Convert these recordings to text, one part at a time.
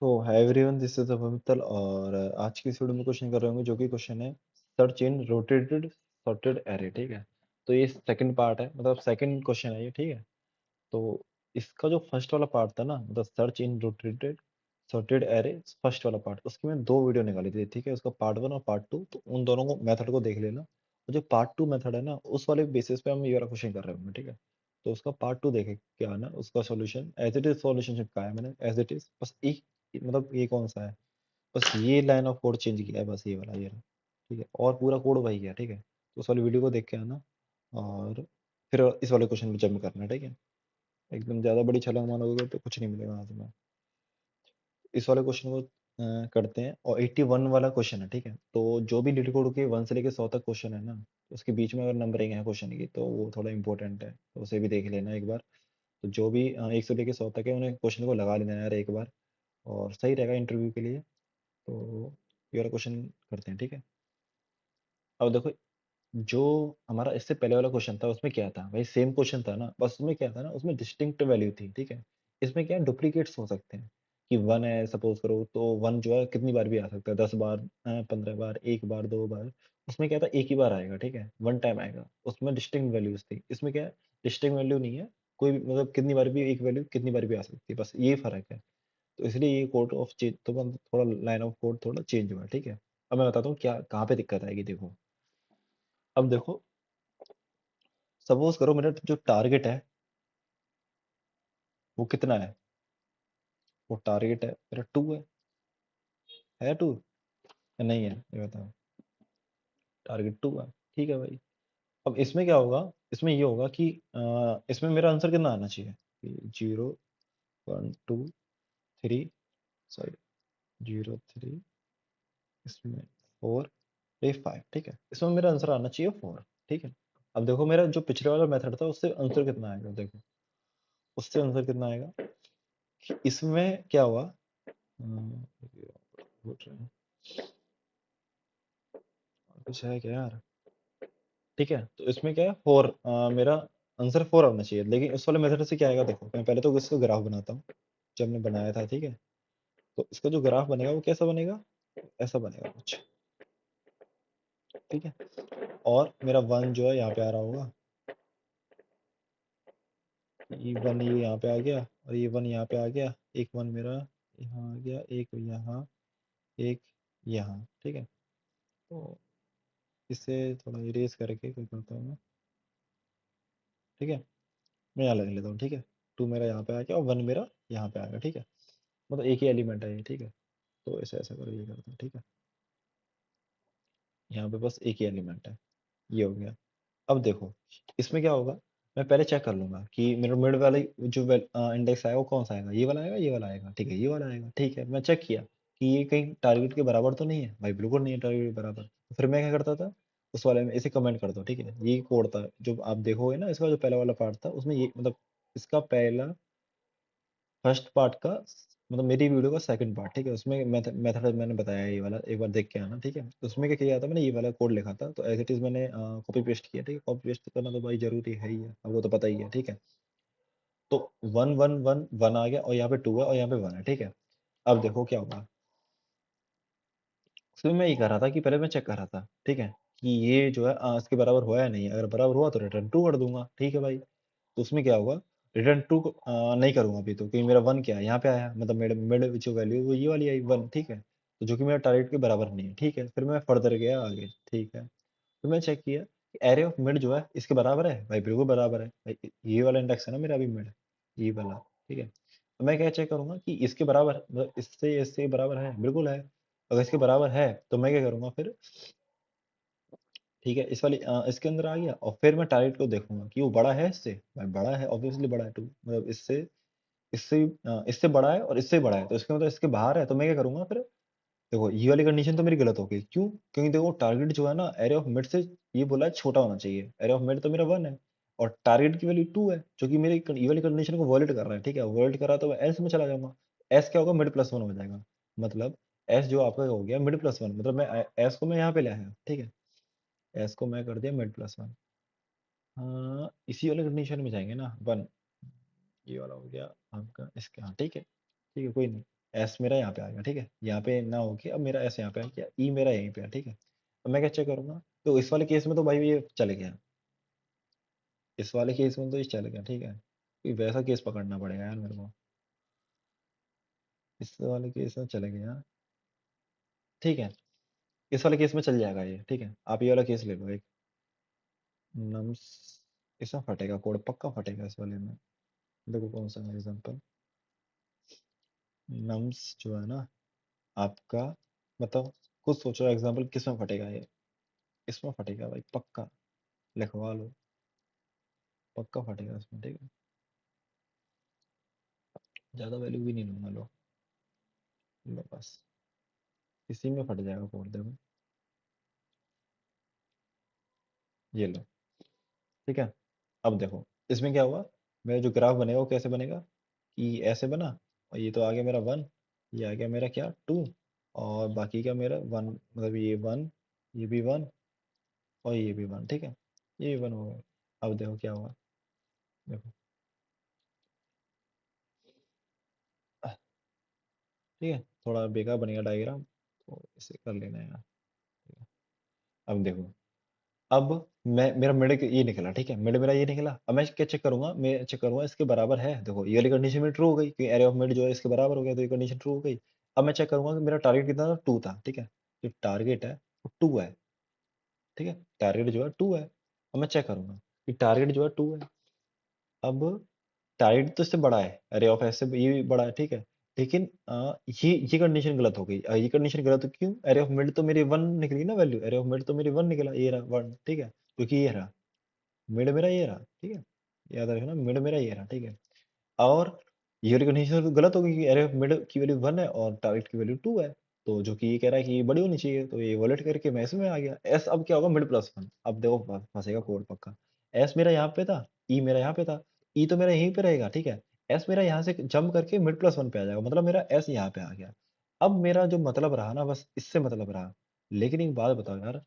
तो hi everyone, this is अभय मित्तल और आज की इस वीडियो में क्वेश्चन कर रहे होंगे जो कि क्वेश्चन है search in rotated sorted array. ठीक है, तो ये सेकंड पार्ट है, मतलब सेकंड क्वेश्चन है ये। ठीक है, तो इसका जो फर्स्ट वाला पार्ट था ना, मतलब search in rotated sorted array, first वाला पार्ट, उसकी मैं दो वीडियो निकाली थी। ठीक है, उसका पार्ट वन और पार्ट टू, तो उन दोनों को मेथड को देख लेना। और जो पार्ट टू मेथड है ना, उस वाले बेसिस पे हम ये वाला क्वेश्चन कर रहे होंगे। ठीक है, तो उसका पार्ट टू देखे क्या है ना, उसका solution as it is solution चिपकाया है मैंने एज इट इज, बस एक मतलब ये कौन सा है, बस ये लाइन ऑफ कोड चेंज किया है, बस ये वाला ये रहा। ठीक है, और पूरा कोड वही है। ठीक है, तो उस वाली वीडियो को देख के आना और फिर इस वाले क्वेश्चन पे जंप करना। ठीक है, एकदम ज्यादा बड़ी छलांग मारोगे तो कुछ नहीं मिलेगा वहां से। मैं इस वाले क्वेश्चन को करते हैं, और 81 वाला क्वेश्चन है। ठीक है, तो जो भी लीड कोड के 1 से लेके 100 तक क्वेश्चन है ना, उसके बीच में अगर नंबरिंग है क्वेश्चन की तो वो थोड़ा इंपॉर्टेंट है, तो उसे भी देख लेना एक बार। तो जो भी 1 से लेके 100 तक है उन्हें क्वेश्चन को लगा लेना यार एक बार, और सही रहेगा इंटरव्यू के लिए। तो ये वाला क्वेश्चन करते हैं। ठीक है, अब देखो, जो हमारा इससे पहले वाला क्वेश्चन था उसमें क्या था भाई, सेम क्वेश्चन था ना, बस उसमें क्या था ना, उसमें डिस्टिंक्ट वैल्यू थी। ठीक है, इसमें क्या है, डुप्लीकेट्स हो सकते हैं कि वन है सपोज करो, तो वन जो है कितनी बार भी आ सकता है, 10 बार, 15 बार, एक बार, दो बार। उसमें क्या था, एक ही बार आएगा। ठीक है, वन टाइम आएगा, उसमें डिस्टिंक्ट वैल्यूज थी। इसमें क्या है, डिस्टिंक्ट वैल्यू नहीं है कोई भी, मतलब कितनी बार भी एक वैल्यू कितनी बार भी आ सकती है, बस ये फर्क है। तो इसलिए ये कोड ऑफ चेंज, तो मतलब थोड़ा लाइन ऑफ कोड थोड़ा चेंज हुआ है। ठीक है, अब मैं बताता हूँ क्या कहाँ पे दिक्कत आएगी। देखो, अब देखो, सपोज करो मेरा जो टारगेट है वो कितना है, वो टारगेट है मेरा टू है टू या नहीं है, ये बताओ। टारगेट टू है, ठीक है भाई। अब इसमें क्या होगा, इसमें ये होगा कि इसमें मेरा आंसर कितना आना चाहिए, 0, 1, 2, 3, सॉरी, 0, 3, इसमें 4, 5। ठीक है, इसमें मेरा आंसर आना चाहिए 4। ठीक है, अब देखो मेरा जो पिछले वाला मेथड था उससे आंसर कितना आएगा, देखो उससे आंसर कितना आएगा। इसमें क्या हुआ, कुछ है क्या यार। ठीक है, तो इसमें क्या है, फोर, मेरा आंसर 4 आना चाहिए, लेकिन इस वाले मेथड से क्या आएगा, देखो मैं पहले तो इसका ग्राफ बनाता हूँ जब हमने बनाया था। ठीक है, तो इसका जो ग्राफ बनेगा वो कैसा बनेगा, ऐसा बनेगा कुछ। ठीक है, और मेरा वन जो है यहाँ पे आ रहा होगा, ये वन ये यहाँ पे आ गया, और ये वन यहाँ पे आ गया, एक वन मेरा यहाँ आ गया, एक यहाँ, एक यहाँ। ठीक है, तो इसे थोड़ा इरेज करके कोई करता हूँ मैं। ठीक है, मैं यहाँ लग लेता हूँ। ठीक है, टू मेरा यहाँ पे आ गया और वन मेरा यहाँ पे आ गया। ठीक है, मतलब एक ही एलिमेंट है ये। ठीक है, तो ऐसा ऐसा करो, ये करता हूँ। ठीक है, यहाँ पे बस एक ही एलिमेंट है, ये हो गया। अब देखो, इसमें क्या होगा, मैं पहले चेक कर लूंगा कि मेरा मिड वाला जो इंडेक्स आएगा वो कौन सा आएगा, ये वाला आएगा, ये वाला आएगा। ठीक है, ये वाला आएगा। ठीक है, मैं चेक किया कि ये कहीं टारगेट के बराबर तो नहीं है, भाई बिल्कुल नहीं है टारगेट के बराबर। तो फिर मैं क्या करता था, उस वाले में इसे कमेंट करता हूँ। ठीक है, ये कोड था जो आप देखोगे ना, इसका जो पहला वाला पार्ट था उसमें ये, मतलब इसका पहला फर्स्ट पार्ट का, मतलब मेरी वीडियो का सेकंड पार्ट। ठीक है, उसमें मेथड मैंने बताया ये वाला, एक बार देख के आना। ठीक है, तो उसमें क्या किया था, मैंने ये वाला कोड लिखा था, तो एज इट इज मैंने कॉपी पेस्ट किया। ठीक है, कॉपी पेस्ट करना तो भाई जरूरी है ही है, अब वो तो पता ही है। ठीक है, तो वन वन वन वन आ गया, और यहाँ पे टू है और यहाँ पे वन है। ठीक है, अब देखो क्या होगा, उसमें मैं ये कर रहा था कि पहले मैं चेक कर रहा था। ठीक है, कि ये जो है इसके बराबर हुआ या नहीं है, अगर बराबर हुआ तो रिटर्न टू कर दूंगा। ठीक है भाई, तो उसमें क्या होगा, रिटर्न टू नहीं करूंगा अभी, तो क्योंकि मेरा वन क्या है यहाँ पे आया, मतलब मेरे मेरे जो वैल्यू वो ये वाली आई वन। ठीक है, तो जो कि मेरा टारगेट के बराबर नहीं है। ठीक है, फिर मैं फर्दर गया आगे। ठीक है, फिर मैं चेक किया कि एरे ऑफ मिड जो है इसके बराबर है, भाई बिल्कुल बराबर है भाई, ये वाला इंडेक्स है ना मेरा अभी मिड, ये वाला। ठीक है, तो मैं क्या चेक करूंगा कि इसके बराबर, मतलब इससे इससे बराबर है, बिल्कुल है। अगर इसके बराबर है तो मैं क्या करूंगा फिर, ठीक है, इस वाली इसके अंदर आ गया, और फिर मैं टारगेट को देखूंगा कि वो बड़ा है इससे, भाई बड़ा है, ऑब्वियसली बड़ा है टू, मतलब इससे इससे इससे बड़ा है और इससे बड़ा है, तो इसके मतलब इसके बाहर है, तो मैं क्या करूंगा फिर। देखो ये वाली कंडीशन तो मेरी गलत हो गई, क्यों, क्योंकि देखो टारगेट जो है ना एरे ऑफ मिड से, ये बोला है छोटा होना चाहिए, एरे ऑफ मिड तो मेरा वन है और टारगेट की वैल्यू टू है, जो कि मेरी ये वाली कंडीशन को वॉलिड कर रहा है। ठीक है, वॉलिड कर रहा है तो मैं एस में चला जाऊंगा। एस क्या होगा, मिड प्लस वन हो जाएगा, मतलब एस जो आपका हो गया मिड प्लस वन, मतलब मैं एस को मैं यहाँ पे ले आया। ठीक है, एस को मैं कर दिया मिड प्लस वन। हाँ, इसी वाले कंडीशन में जाएंगे ना वन, ये वाला हो गया आपका इसका। हाँ ठीक है, ठीक है, कोई नहीं, एस मेरा यहाँ पे आ गया, ठीक है, यहाँ पे ना हो के अब मेरा एस यहाँ पे आ गया, ई मेरा यहीं पे है, ठीक है। अब मैं क्या चेक करूंगा, तो इस वाले केस में तो भाई ये चले गया, इस वाले केस में तो ये चल गया, ठीक है, कोई वैसा केस पकड़ना पड़ेगा यार मेरे को, इस वाले केस में चले गया, ठीक है, इस वाले केस में चल जाएगा ये, ठीक है, आप ये वाला केस ले लो एक, नम्स, इसमें फटेगा कोड, पक्का फटेगा इस वाले में। देखो कौन सा एग्जांपल, नम्स जो है ना आपका, मतलब कुछ सोचो एग्जांपल किस में फटेगा ये, इसमें फटेगा भाई पक्का, लिखवा लो, पक्का फटेगा इसमें, ठीक है, ज्यादा वैल्यू भी नहीं लूंगा, लो, लो बस, इसी में फट जाएगा कोड, देखो, ये लो, ठीक है। अब देखो इसमें क्या हुआ, मेरा जो ग्राफ बनेगा वो कैसे बनेगा, कि ऐसे बना, और ये तो आ गया मेरा 1, ये आ गया मेरा क्या 2, और बाकी का मेरा 1, मतलब ये 1, ये भी 1, और ये भी 1, ठीक है, ये भी 1 हो गया। अब देखो क्या हुआ, देखो, ठीक है, थोड़ा बेकार बनेगा डायग्राम, तो इसे कर लेना है यार, ठीक है। अब देखो, अब मैं मेरा मिड ये निकला, ठीक है, मिड मेरा ये निकला, अब मैं क्या चेक करूंगा, मैं चेक करूंगा इसके बराबर है, देखो ये वाली कंडीशन में ट्रू हो गई, क्योंकि एरे ऑफ मिड जो है इसके बराबर हो गया, तो ये कंडीशन ट्रू हो गई। अब मैं चेक करूंगा कि मेरा टारगेट कितना था, 2 था, ठीक है, जो टारगेट है वो 2 है, ठीक है, टारगेट जो है 2 है। अब मैं चेक करूंगा कि टारगेट जो है 2 है, अब टारगेट तो इससे बड़ा है, एरे ऑफ एस से ये भी बड़ा है, ठीक है, लेकिन ये कंडीशन गलत हो गई, ये कंडीशन गलत हो, क्यों, एरे ऑफ मिड तो मेरी 1 निकली ना वैल्यू, एरे ऑफ मिड तो मेरी 1 निकला, ये रहा 1, ठीक है, क्योंकि ये रहा मिड मेरा, ये रहा, ठीक है, याद रखना मिड मेरा ये रहा, ठीक है, और ये वाली कंडीशन तो गलत हो गई कि अरे मिड की वैल्यू 1 है और टारगेट की वैल्यू 2 है, तो जो कि ये कह रहा है कि ये बड़ी होनी चाहिए, तो ये वॉलेट करके मैं इसमें आ गया, एस अब क्या होगा मिड प्लस 1, अब देखो फंसेगा कोड पक्का, एस मेरा यहाँ पे था, ई मेरा यहाँ पे था, ई तो मेरा यहीं पे रहेगा, ठीक है, एस मेरा यहाँ से जंप करके मिड प्लस 1 पे आ जाएगा, मतलब मेरा एस यहाँ पे आ गया। अब मेरा जो मतलब रहा ना, बस इससे मतलब रहा, लेकिन एक बात बताओ यार,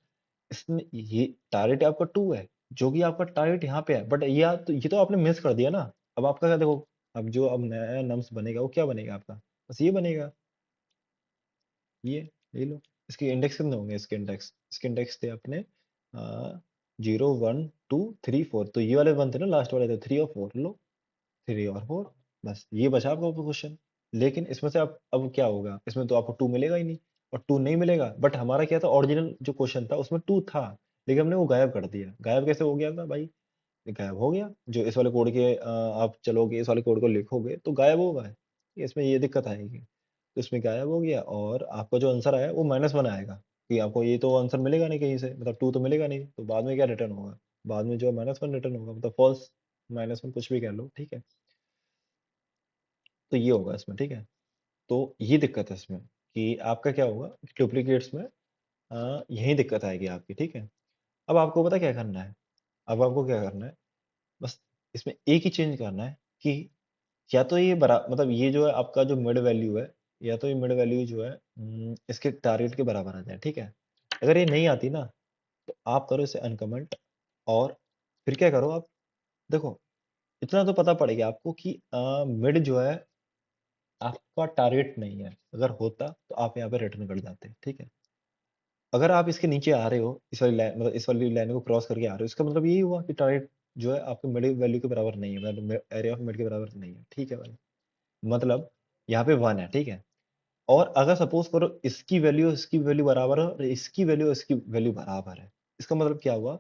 इसमें ये टारगेट आपका 2 है, जो कि आपका टारगेट यहाँ पे है, बट ये तो आपने मिस कर दिया ना। अब आपका क्या, देखो, अब जो अब नया नम्स बनेगा वो क्या बनेगा आपका, बस ये बनेगा, ये ले लो, इसके इंडेक्स कितने होंगे, इसके इंडेक्स थे अपने 0 1 2 3 4, तो ये वाले 1 थे ना, लास्ट वाले थे 3 और 4, लो 3 और 4, बस ये बचा आपका क्वेश्चन। लेकिन इसमें से आप अब क्या होगा, इसमें तो आपको 2 मिलेगा ही नहीं, और 2 नहीं मिलेगा, बट हमारा क्या था, ओरिजिनल जो क्वेश्चन था उसमें 2 था, लेकिन हमने वो गायब कर दिया, गायब कैसे हो गया था भाई, ये गायब हो गया, जो इस वाले कोड के आप चलोगे इस वाले कोड को लिखोगे तो गायब होगा, इसमें ये दिक्कत आएगी, तो इसमें गायब हो गया, और आपका जो आंसर आया वो -1 आएगा, कि आपको ये तो आंसर मिलेगा नहीं कहीं से, मतलब 2 तो मिलेगा नहीं, तो बाद में क्या रिटर्न होगा, बाद में जो -1 रिटर्न होगा, मतलब फॉल्स, -1 कुछ भी कह लो, ठीक है, तो ये होगा इसमें, ठीक है, तो ये दिक्कत है इसमें, कि आपका क्या होगा, डुप्लीकेट्स में यही दिक्कत आएगी आपकी, ठीक है। अब आपको पता क्या करना है, अब आपको क्या करना है, बस इसमें एक ही चेंज करना है, कि या तो ये बरा मतलब ये जो है आपका जो मिड वैल्यू है, या तो ये मिड वैल्यू जो है इसके टारगेट के बराबर आ जाए, ठीक है। अगर ये नहीं आती ना, तो आप करो इसे अनकमेंट, और फिर क्या करो आप, देखो, इतना तो पता पड़ेगा आपको कि मिड जो है आपका टारगेट नहीं है, अगर होता तो आप यहाँ पे रिटर्न कर जाते, ठीक है। अगर आप इसके नीचे आ रहे हो, इस वाली लाइन, मतलब इस वाली लाइन को क्रॉस करके आ रहे हो, इसका मतलब यही हुआ कि टारगेट जो है आपके मिड वैल्यू के बराबर नहीं है, मतलब एरिया ऑफ मिड के बराबर नहीं है, ठीक है भाई, मतलब यहाँ पे 1 है, ठीक है। और अगर सपोज करो इसकी वैल्यू बराबर है, और इसकी वैल्यू बराबर है, इसका मतलब क्या हुआ,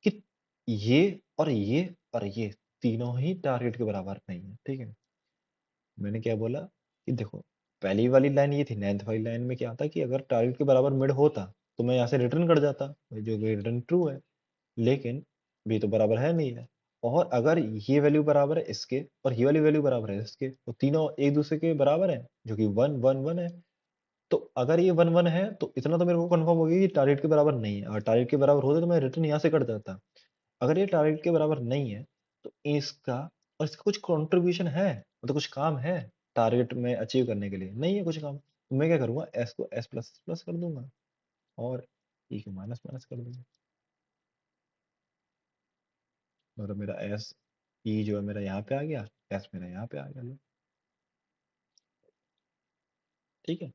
कि ये और ये और ये तीनों ही टारगेट के बराबर नहीं है, ठीक है। मैंने क्या बोला, कि देखो, पहली वाली लाइन ये थी, 9th वाली लाइन में क्या था, कि अगर टारगेट के बराबर मिड होता तो मैं यहाँ से रिटर्न कर जाता, भाई जो कि रिटर्न ट्रू है, लेकिन भी तो बराबर है नहीं है, और अगर ये वैल्यू बराबर है इसके, और ये वाली वैल्यू बराबर है इसके, तो तीनों एक दूसरे के बराबर है, जो कि 1 1 1 है, तो अगर ये 1 1 है तो इतना तो मेरे को कंफर्म हो गया कि टारगेट के बराबर नहीं है, और टारगेट के बराबर होते तो मैं रिटर्न यहाँ से कर देता। अगर ये टारगेट के बराबर नहीं है, तो इसका और इसका कुछ कंट्रीब्यूशन है, मतलब कुछ काम है टारगेट में अचीव करने के लिए, नहीं है कुछ काम, तो मैं क्या करूंगा, एस को एस प्लस प्लस कर दूंगा, और ई को माइनस माइनस कर दूंगा, मतलब मेरा एस, ई जो है मेरा यहाँ पे आ गया, एस मेरा यहाँ पे आ गया, लो। ठीक है।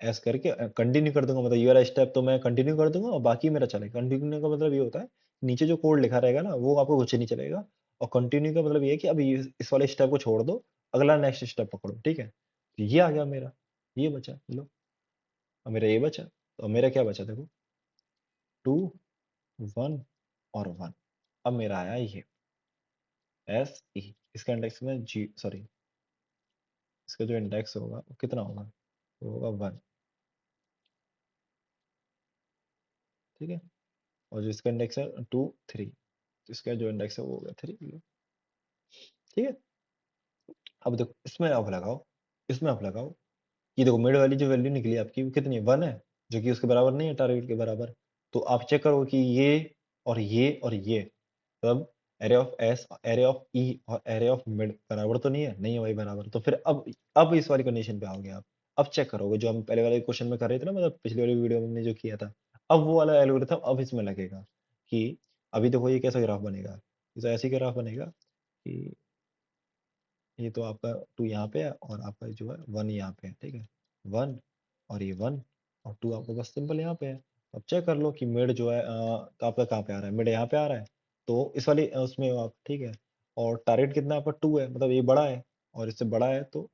ऐसे करके कंटिन्यू कर दूंगा, मतलब ये वाला स्टेप तो मैं कंटिन्यू कर दूंगा और बाकी मेरा चलेगा। कंटिन्यू का मतलब ये होता है नीचे जो कोड लिखा रहेगा ना वो आपको कुछ नहीं चलेगा, और कंटिन्यू का मतलब ये है कि अब इस वाले स्टेप को छोड़ दो, अगला नेक्स्ट स्टेप पकड़ो। ठीक है, तो ये आ गया मेरा, ये बचा लो। अब मेरा ये बचा, तो मेरा क्या बचा देखो, 2 1 और 1। अब मेरा आया ये एस ई, इसका इंडेक्स में जी सॉरी, इसका जो इंडेक्स होगा वो कितना होगा, वो होगा 1। ठीक है, और जो इसका इंडेक्स है 2 3, तो इसका जो इंडेक्स है वो हो गया 3। ठीक है, अब देखो इसमें आप लगाओ, इसमें आप लगाओ, ये देखो मिड वाली जो वैल्यू निकली आपकी वो कितनी है, 1 है, जो कि उसके बराबर नहीं है, टारगेट के बराबर। तो आप चेक करो कि ये और ये और ये, मतलब array of S, array of E और एरे ऑफ मिड बराबर तो नहीं है, नहीं है भाई बराबर। तो फिर अब इस वाली कंडीशन पे आओगे आप। अब चेक करोगे जो हम पहले वाले क्वेश्चन में कर रहे थे ना, मतलब पिछली वाली वीडियो में हमने जो किया था, अब वो वाला एल्गोरिथम अब इसमें लगेगा कि अभी देखो ये कैसा ग्राफ बनेगा। तो ऐसी ग्राफ बनेगा कि ये तो आपका 2 यहाँ पे है और आपका जो है 1 यहाँ पे है। ठीक है, 1 और ये 1 और 2 आपका बस सिंपल यहाँ पे है। अब चेक कर लो कि मिड जो है तो आपका कहाँ पे आ रहा है, मिड यहाँ पे आ रहा है, तो इस वाली उसमें हो आप। ठीक है, और टारगेट कितना आपका 2 है, मतलब ये बड़ा है और इससे बड़ा है, तो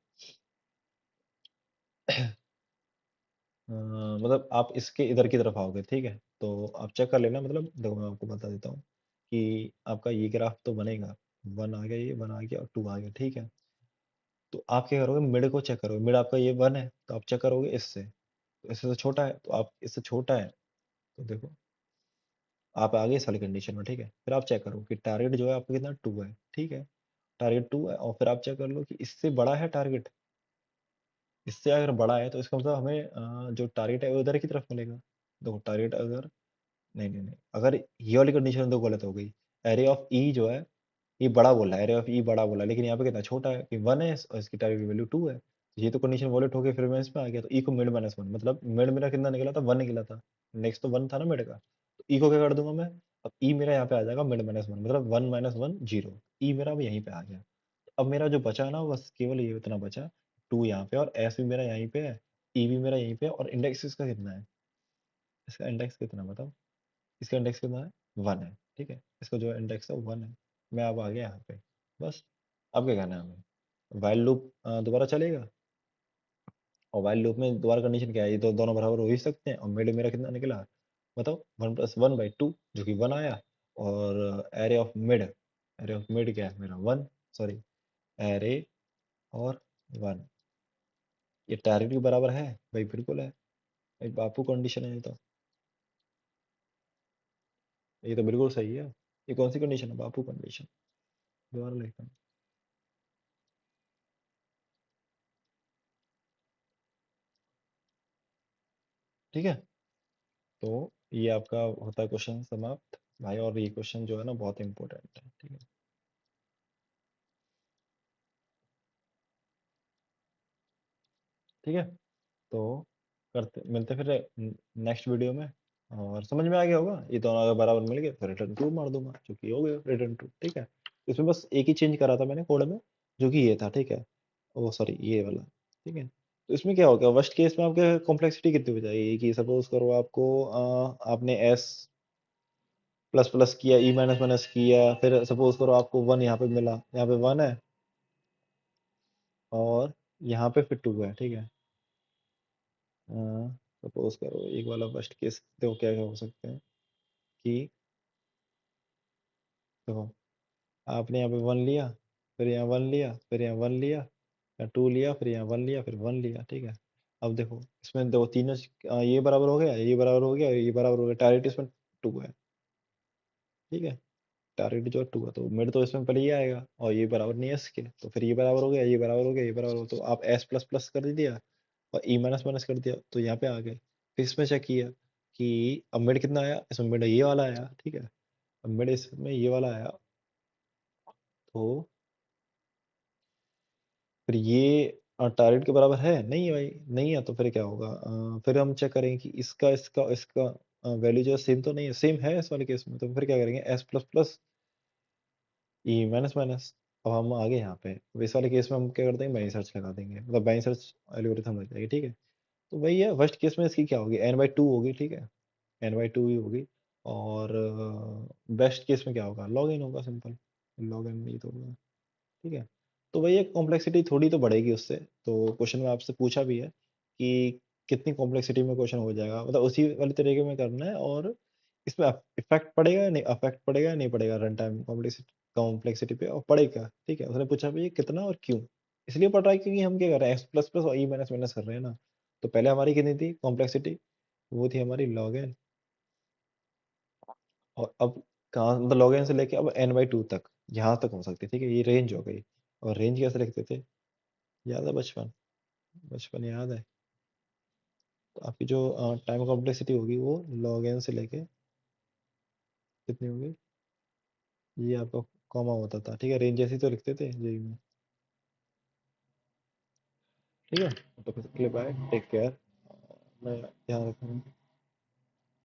मतलब आप इसके इधर की तरफ आओगे। ठीक है, तो आप चेक कर लेना, मतलब देखो मैं आपको बता देता हूँ कि आपका ये ग्राफ तो बनेगा, 1 आ गया, ये 1 आ गया और 2 आ गया। ठीक है, तो आप क्या करोगे, मिड को चेक करोगे, मिड आपका ये 1 है, तो आप चेक करोगे इससे, तो इससे तो छोटा है, तो आप इससे छोटा है, तो देखो आप आ गए इस वाली कंडीशन में। ठीक है, फिर आप चेक करो कि टारगेट जो है आपका कितना 2 है। ठीक है, टारगेट 2 है, और फिर आप चेक कर लो कि इससे बड़ा है टारगेट, इससे अगर बड़ा है तो इसका मतलब हमें जो टारगेट है वो उधर की तरफ मिलेगा। देखो टारगेट अगर, नहीं नहीं नहीं, अगर ये वाली कंडीशन तो गलत हो गई। एरे ऑफ ई जो है ये बड़ा बोला है, एरे ऑफ ई बड़ा बोला है, लेकिन यहाँ पे कितना छोटा है कि 1 है और इसकी टारगेट वैल्यू 2 है। तो ये तो कंडीशन वॉलेट हो गई, फिर मैं इसमें आ गया, तो ई को मिड माइनस 1, मतलब मिड मेरा कितना निकला था, 1 निकला था। नेक्स्ट तो 1 था ना मिड का, तो ई को क्या कर दूंगा मैं, अब ई मेरा यहाँ पे आ जाएगा मिड माइनस 1, मतलब 1 माइनस 1 जीरो, ई मेरा अब यहीं पे आ गया। अब मेरा जो बचा ना बस केवल ये इतना बचा, 2 यहाँ पे और एस भी मेरा यहीं पे है, ई भी मेरा यहीं पे है, और इंडेक्स इसका कितना है, इसका इंडेक्स कितना बताओ, इसका इंडेक्स कितना है, 1 है। ठीक है, इसका जो इंडेक्स है 1 है। मैं अब आ गया यहाँ पे, बस। अब क्या करना है हमें, वाइल लूप दोबारा चलेगा, और वाइल लूप में दोबारा कंडीशन क्या है, ये तो दोनों बराबर हो ही सकते हैं, और मिड मेरा कितना निकला बताओ, 1 + 1/2, जो कि 1 आया। और array of mid, array of mid क्या है मेरा 1, सॉरी, एरे और 1, ये टारगेट के बराबर है भाई, बिल्कुल है। एक बापू कंडीशन है ये तो बिल्कुल सही है। ये कौन सी कंडीशन है, बापू कंडीशन, दोबारा लिखता हूँ। ठीक है, तो ये आपका होता है क्वेश्चन समाप्त भाई, और ये क्वेश्चन जो है ना बहुत इंपॉर्टेंट है। ठीक है, ठीक है, तो करते मिलते फिर नेक्स्ट वीडियो में। और समझ में आ गया होगा, ये दोनों अगर बराबर मिल गए तो रिटर्न ट्रू मार दूंगा, जो कि हो गया रिटर्न ट्रू। ठीक है, इसमें बस एक ही चेंज करा था मैंने कोड में, जो कि ये था। ठीक है, ओ सॉरी ये वाला। ठीक है, तो इसमें क्या होगा, वर्स्ट केस में आपके कॉम्प्लेक्सिटी कितनी हो जाएगी कि सपोज करो आपको आपने एस प्लस प्लस किया, ई माइनस माइनस किया, फिर सपोज करो आपको 1 यहाँ पे मिला, यहाँ पे 1 है और यहाँ पे फिर 2 है। ठीक है, सपोज करो एक वाला फर्स्ट केस, देखो क्या क्या हो सकते हैं कि देखो आपने यहाँ पे 1 लिया, फिर यहाँ 1 लिया, फिर यहाँ 1 लिया, या 2 लिया, फिर यहाँ 1 लिया, फिर 1 लिया। ठीक है, अब देखो इसमें देखो तीनों ये बराबर हो गया, ये बराबर हो गया, ये बराबर हो गया, टारगेट इसमें 2 है। ठीक है, टारगेट जो है 2 है, तो मिड तो इसमें पहले ही आएगा, और ये बराबर नहीं है इसके, तो फिर ये बराबर हो गया, ये बराबर हो गया, ये बराबर हो गया, तो आप एस प्लस प्लस कर दिया और ई माइनस माइनस कर दिया, तो यहाँ पे आ गए। फिर इसमें चेक किया कि अब मिड कितना आया, इसमें मिड ये वाला आया। ठीक है, अब मिड इसमें ये वाला आया, तो फिर ये टारगेट के बराबर है नहीं है भाई, नहीं है, तो फिर क्या होगा, फिर हम चेक करेंगे कि इसका इसका इसका वैल्यू जो है सेम तो नहीं है, सेम है इस वाले केस में, तो फिर क्या करेंगे, S plus plus E minus minus. अब हम आ गए यहाँ पे, अब इस वाले केस में हम क्या कर देंगे, बाइनरी सर्च लगा देंगे, मतलब बाइनरी सर्च एल्गोरिथम लग जाएगी, ठीक है। तो वही है, फर्स्ट केस में इसकी क्या होगी, n/2 होगी, ठीक है, n/2 ही होगी। और बेस्ट केस में क्या होगा, लॉग एन होगा, सिंपल, लॉग एन ही तो होगा, ठीक है। तो वही एक कॉम्प्लेक्सिटी थोड़ी तो बढ़ेगी उससे। तो क्वेश्चन में आपसे पूछा भी है कि कितनी कॉम्प्लेक्सिटी में क्वेश्चन हो जाएगा, मतलब उसी वाले तरीके में करना है। और इसमें इफेक्ट पड़ेगा या नहीं, अफेक्ट पड़ेगा या नहीं पड़ेगा रन टाइम कॉम्प्लेक्सिटी कॉम्प्लेक्सिटी पे, और पड़ेगा, ठीक है। उसने पूछा भी कितना और क्यों, इसलिए पड़ रहा है क्योंकि हम क्या कर रहे हैं, एक्स प्लस प्लस और ई माइनस माइनस कर रहे हैं ना। तो पहले हमारी कितनी थी कॉम्प्लेक्सिटी, वो थी हमारी लॉग एन। और अब कहाँ, मतलब लॉग एन से लेके अब n/2 तक, यहाँ तक हो सकती है, ठीक है, ये रेंज हो गई। और रेंज कैसे लिखते थे, याद है बचपन, बचपन याद है। तो आपकी जो टाइम कॉम्प्लेक्सिटी होगी वो लॉग एन से लेके कितनी होगी, ये आपका कॉमा होता था, ठीक है, रेंज जैसी तो लिखते थे जी में, ठीक है। तो फिर के लिए बाय, टेक केयर, मैं ध्यान रखूँगा।